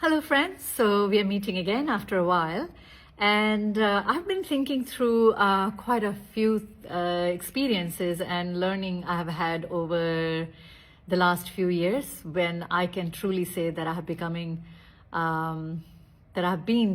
Hello, friends. So we are meeting again after a while, and I've been thinking through quite a few experiences and learning I have had over the last few years, when I can truly say that I've been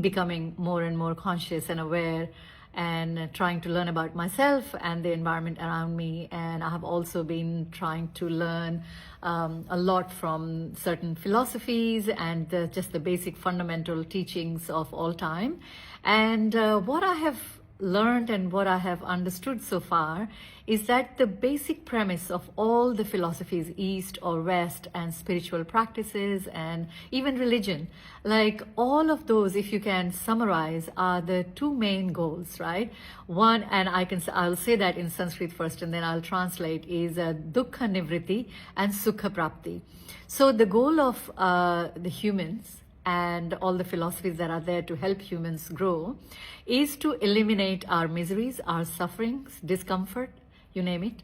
becoming more and more conscious and aware, and trying to learn about myself and the environment around me. And I have also been trying to learn a lot from certain philosophies and just the basic fundamental teachings of all time. And what I have learned and what I have understood so far is that the basic premise of all the philosophies, East or West, and spiritual practices and even religion, like all of those, if you can summarize, are the two main goals, right? One, and I'll say that in Sanskrit first and then I'll translate, is dukkha nivritti and sukha prapti. So the goal of the humans and all the philosophies that are there to help humans grow is to eliminate our miseries, our sufferings, discomfort, you name it,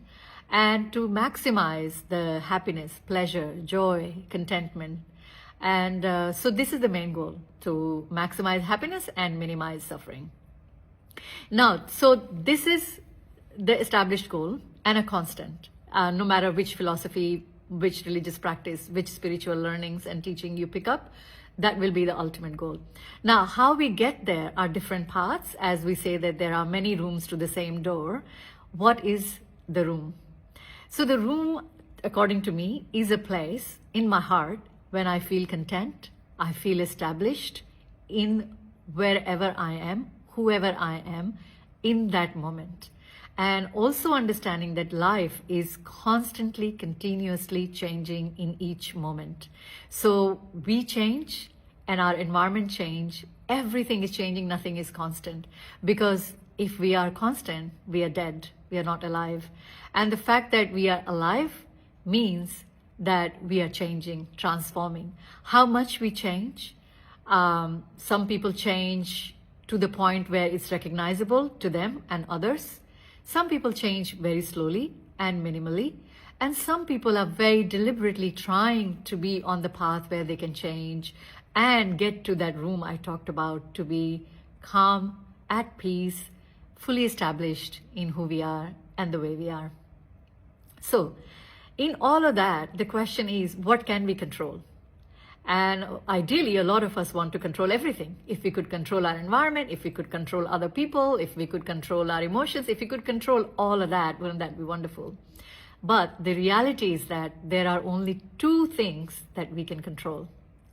and to maximize the happiness, pleasure, joy, contentment. And so this is the main goal, to maximize happiness and minimize suffering. Now, so this is the established goal and a constant, no matter which philosophy, which religious practice, which spiritual learnings and teaching you pick up, that will be the ultimate goal. Now, how we get there are different paths. As we say that there are many rooms to the same door. What is the room? So the room, according to me, is a place in my heart when I feel content, I feel established in wherever I am, whoever I am, in that moment. And also understanding that life is constantly, continuously changing in each moment. So we change and our environment change. Everything is changing, nothing is constant. Because if we are constant, we are dead, we are not alive. And the fact that we are alive means that we are changing, transforming. How much we change? Some people change to the point where it's recognizable to them and others. Some people change very slowly and minimally, and some people are very deliberately trying to be on the path where they can change and get to that room I talked about, to be calm, at peace, fully established in who we are and the way we are. So, in all of that, the question is, what can we control? And ideally, a lot of us want to control everything. If we could control our environment, if we could control other people, if we could control our emotions, if we could control all of that, wouldn't that be wonderful? But the reality is that there are only two things that we can control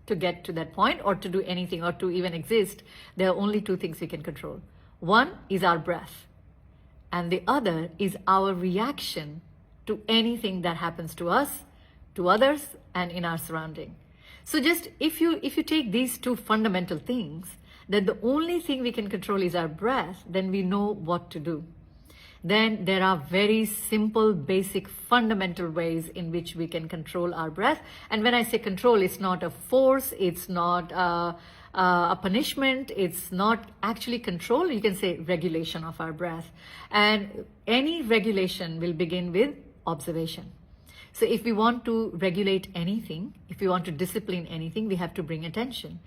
to get to that point, or to do anything, or to even exist. There are only two things we can control. One is our breath, and the other is our reaction to anything that happens to us, to others, and in our surrounding. So just if you take these two fundamental things, that the only thing we can control is our breath, then we know what to do. Then there are very simple, basic, fundamental ways in which we can control our breath. And when I say control, it's not a force, it's not a punishment, it's not actually control. You can say regulation of our breath. And any regulation will begin with observation. So if we want to regulate anything, if we want to discipline anything, we have to bring attention.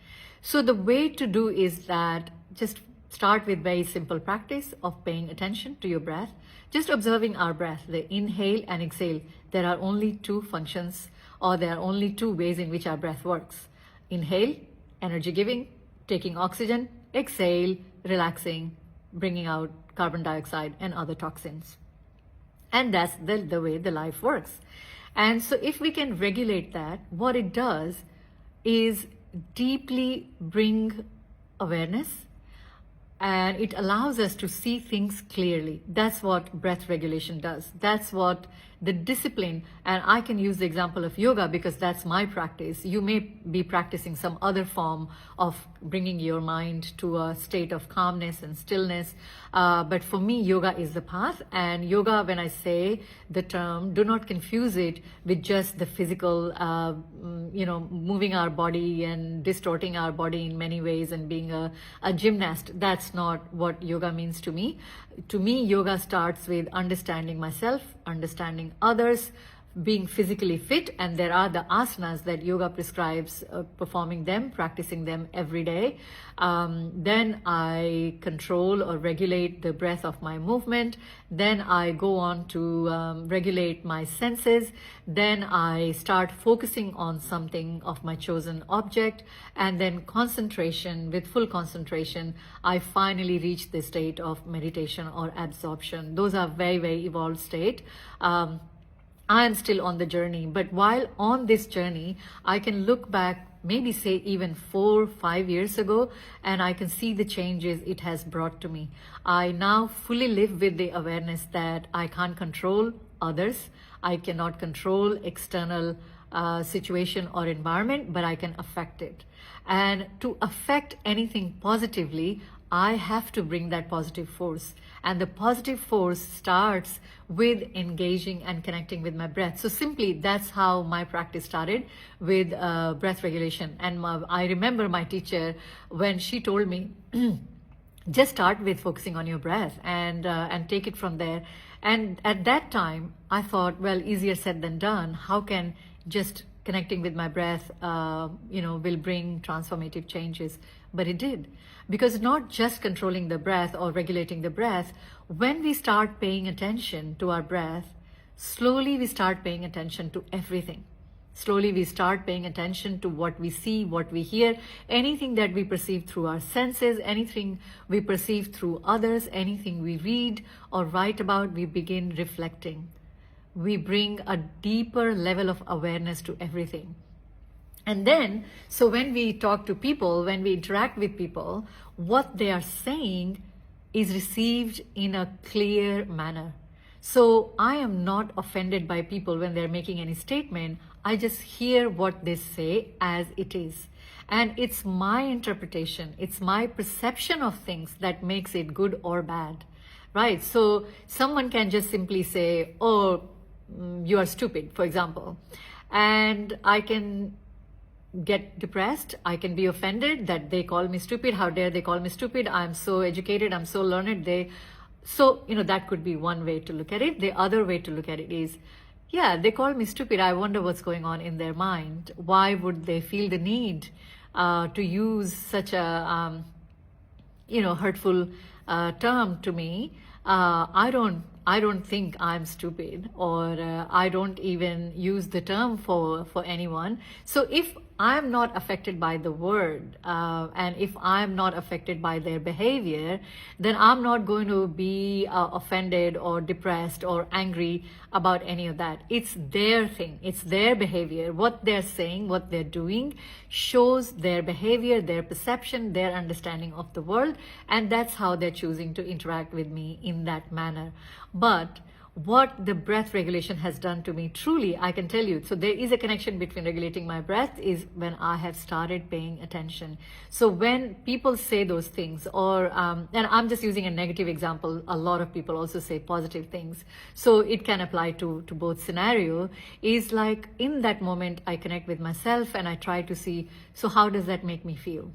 So the way to do is that just start with very simple practice of paying attention to your breath, just observing our breath, the inhale and exhale. There are only two functions, or there are only two ways in which our breath works. Inhale, energy giving, taking oxygen. Exhale, relaxing, bringing out carbon dioxide and other toxins. And that's the way the life works. And so if we can regulate that, what it does is deeply bring awareness, and it allows us to see things clearly. That's what breath regulation does. That's what the discipline, and I can use the example of yoga because that's my practice. You may be practicing some other form of bringing your mind to a state of calmness and stillness. But for me, yoga is the path. And yoga, when I say the term, do not confuse it with just the physical, moving our body and distorting our body in many ways and being a gymnast. That's not what yoga means to me. To me, yoga starts with understanding myself, understanding others, being physically fit, and there are the asanas that yoga prescribes, performing them, practicing them every day. Then I control or regulate the breath of my movement. Then I go on to regulate my senses. Then I start focusing on something of my chosen object, and then concentration, with full concentration, I finally reach the state of meditation or absorption. Those are very, very evolved state. I am still on the journey, but while on this journey, I can look back, maybe say even 4-5 years ago, and I can see the changes it has brought to me. I now fully live with the awareness that I can't control others. I cannot control external situation or environment, but I can affect it. And to affect anything positively, I have to bring that positive force. And the positive force starts with engaging and connecting with my breath. So simply, that's how my practice started, with breath regulation. And I remember my teacher, when she told me, just start with focusing on your breath and take it from there. And at that time, I thought, well, easier said than done. How can just connecting with my breath, will bring transformative changes? But it did. Because not just controlling the breath or regulating the breath, when we start paying attention to our breath, slowly we start paying attention to everything. Slowly we start paying attention to what we see, what we hear, anything that we perceive through our senses, anything we perceive through others, anything we read or write about, we begin reflecting. We bring a deeper level of awareness to everything. And then, so when we talk to people, when we interact with people, what they are saying is received in a clear manner. So I am not offended by people when they're making any statement. I just hear what they say as it is. And it's my interpretation, it's my perception of things that makes it good or bad, right? So someone can just simply say, oh, you are stupid, for example. And I can get depressed. I can be offended that they call me stupid. How dare they call me stupid? I'm so educated, I'm so learned. So that could be one way to look at it. The other way to look at it is, yeah, they call me stupid. I wonder what's going on in their mind. Why would they feel the need to use such a, hurtful term to me? I don't think I'm stupid, or I don't even use the term for anyone. So if I'm not affected by the word, and if I'm not affected by their behavior, then I'm not going to be offended or depressed or angry about any of that. It's their thing. It's their behavior. What they're saying, what they're doing shows their behavior, their perception, their understanding of the world, and that's how they're choosing to interact with me in that manner. But what the breath regulation has done to me, truly, I can tell you. So there is a connection between regulating my breath is when I have started paying attention. So when people say those things, or, and I'm just using a negative example, a lot of people also say positive things. So it can apply to both scenario, is like in that moment, I connect with myself and I try to see, so how does that make me feel?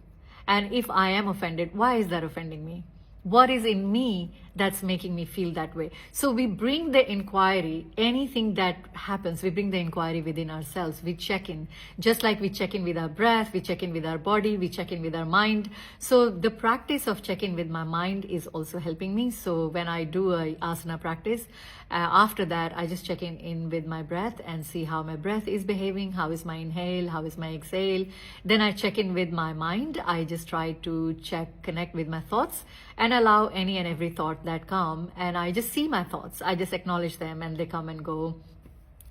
And if I am offended, why is that offending me? What is in me that's making me feel that way? So we bring the inquiry, anything that happens, we bring the inquiry within ourselves. We check in, just like we check in with our breath, we check in with our body, we check in with our mind. So the practice of checking with my mind is also helping me. So when I do a asana practice, after that, I just check in with my breath and see how my breath is behaving, how is my inhale, how is my exhale. Then I check in with my mind. I just try to connect with my thoughts and allow any and every thought that come, and I just see my thoughts. I just acknowledge them and they come and go.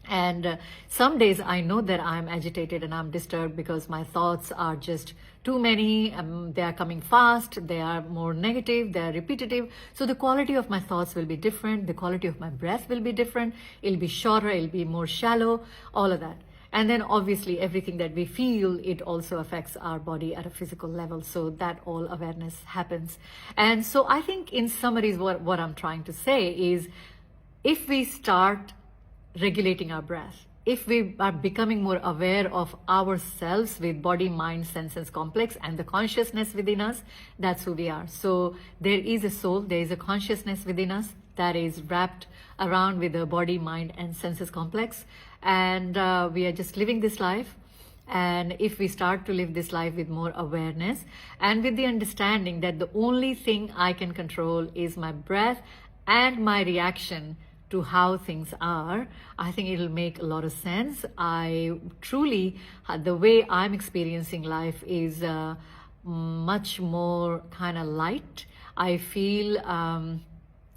And some days I know that I'm agitated and I'm disturbed because my thoughts are just too many. They are coming fast, they are more negative, they are repetitive. So the quality of my thoughts will be different, the quality of my breath will be different. It'll be shorter, it'll be more shallow, all of that. And then obviously everything that we feel, it also affects our body at a physical level. So that all awareness happens. And so I think in summary, what I'm trying to say is, if we start regulating our breath, if we are becoming more aware of ourselves with body, mind, senses complex and the consciousness within us, that's who we are. So there is a soul, there is a consciousness within us that is wrapped around with the body, mind, and senses complex. and we are just living this life. And if we start to live this life with more awareness and with the understanding that the only thing I can control is my breath and my reaction to how things are, I think it'll make a lot of sense. I truly, the way I'm experiencing life is much more kind of light. I feel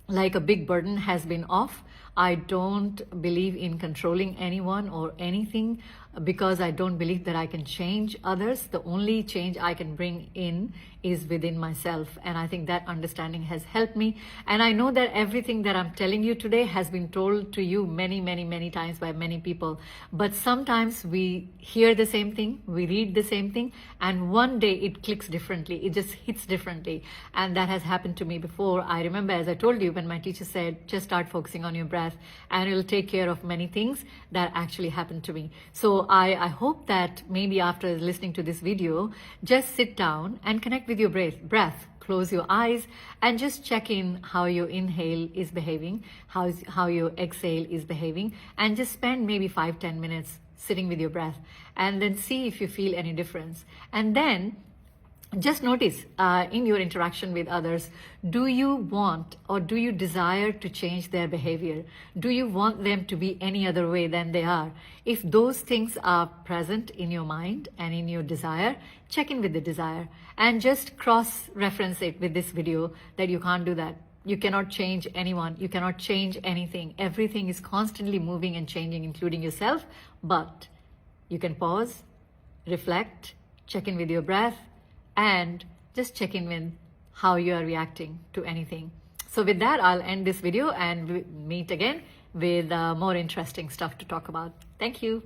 like a big burden has been off. I don't believe in controlling anyone or anything because I don't believe that I can change others. The only change I can bring in is within myself. And I think that understanding has helped me. And I know that everything that I'm telling you today has been told to you many, many, many times by many people. But sometimes we hear the same thing, we read the same thing, and one day it clicks differently. It just hits differently. And that has happened to me before. I remember, as I told you, when my teacher said, just start focusing on your breath and it'll take care of many things, that actually happened to me. So I hope that maybe after listening to this video, just sit down and connect with your breath. Close your eyes and just check in how your inhale is behaving, how your exhale is behaving, and just spend maybe 5-10 minutes sitting with your breath and then see if you feel any difference. And then just notice in your interaction with others, do you want or do you desire to change their behavior? Do you want them to be any other way than they are? If those things are present in your mind and in your desire, check in with the desire and just cross-reference it with this video that you can't do that. You cannot change anyone. You cannot change anything. Everything is constantly moving and changing, including yourself. But you can pause, reflect, check in with your breath, and just check in with how you are reacting to anything. So with that, I'll end this video and meet again with more interesting stuff to talk about. Thank you.